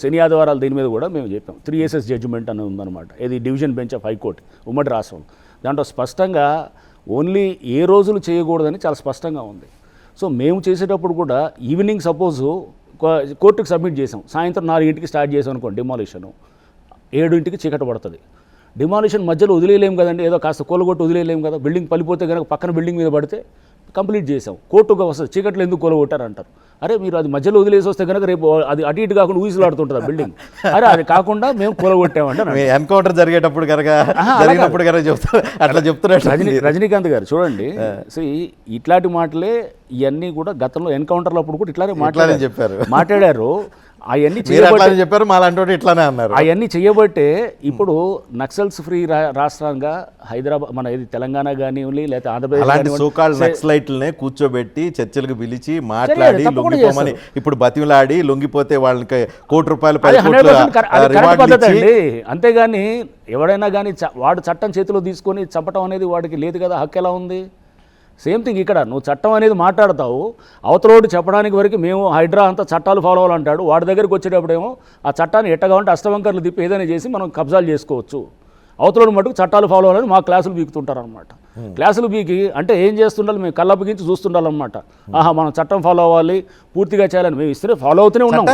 శని ఆదివారాలు దీని మీద కూడా మేము చెప్పాం 3SS జడ్జిమెంట్ అని ఉందన్నమాట. ఇది డివిజన్ బెంచ్ ఆఫ్ హైకోర్టు ఉమ్మడి రాష్ట్రం. దాంట్లో స్పష్టంగా ఓన్లీ ఏ రోజులు చేయకూడదని చాలా స్పష్టంగా ఉంది. సో మేము చేసేటప్పుడు కూడా ఈవినింగ్ సపోజు కోర్టుకు సబ్మిట్ చేసాం, సాయంత్రం 4 స్టార్ట్ చేసాం అనుకోండి, డిమాలిషను 7 చీకట పడుతుంది. డిమాలిషన్ మధ్యలో వదిలేయలేము కదండి, ఏదో కాస్త కూలగొట్టి వదిలేయలేము కదా. బిల్డింగ్ పలిపోతే కనుక పక్కన బిల్డింగ్ మీద పడితే కంప్లీట్ చేసాం, కోర్టుగా వస్తుంది, చీకట్లో ఎందుకు కూలగొట్టారు అంటారు. అరే మీరు అది మధ్యలో వదిలేసి వస్తే కనుక రేపు అది అటు ఇటు కాకుండా ఊగిసలాడుతుంటుంది ఆ బిల్డింగ్. అరే అది కాకుండా మేము కూలగొట్టామంటే ఎన్కౌంటర్ జరిగేటప్పుడు కనుక జరిగినప్పుడు కనుక చెప్తారు, అట్లా చెప్తున్నారు రజనీకాంత్ గారు. చూడండి, ఇట్లాంటి మాటలే ఇవన్నీ కూడా గతంలో ఎన్కౌంటర్లో అప్పుడు కూడా ఇట్లానే మాట్లాడారు. అవన్నీ చెప్పారు, మాలాంటి ఇట్లానే అన్నారు. అవన్నీ చేయబట్టే ఇప్పుడు నక్సల్స్ ఫ్రీ రాష్ట్రంగా హైదరాబాద్, మన ఇది తెలంగాణ కానివ్వండి లేకపోతే ఆంధ్రప్రదేశ్ నక్సలైట్లనే కూర్చోబెట్టి చర్చలకు పిలిచి మాట్లాడి లొంగిపోమని, ఇప్పుడు బతిమలాడి లొంగిపోతే వాళ్ళకి ₹1,00,00,000 అండి. అంతేగాని ఎవడైనా కానీ వాడు చట్టం చేతిలో తీసుకొని చంపటం అనేది వాడికి లేదు కదా, హక్కు ఎలా ఉంది? సేమ్ థింగ్ ఇక్కడ, నువ్వు చట్టం అనేది మాట్లాడతావు, అవతలోడు చెప్పడానికి వరకు మేము హైడ్రా అంతా చట్టాలు ఫాలో అవ్వాలంటాడు. వాడి దగ్గరికి వచ్చేటప్పుడేమో ఆ చట్టాన్ని ఎట్టగా ఉంటే అష్టవంకర్లు తిప్పి ఏదైనా చేసి మనం కబ్జాలు చేసుకోవచ్చు. అవతలోడు మటుకు చట్టాలు ఫాలో అవ్వాలని మా క్లాసులు బీకుతుంటారనమాట. క్లాసులు బీకి అంటే ఏం చేస్తుండాలి, మేము కళ్ళ బిగించి చూస్తుండాలన్నమాట. మనం చట్టం ఫాలో అవ్వాలి, పూర్తిగా చేయాలని మేము ఇస్తే ఫాలో అవుతూనే ఉన్నాం.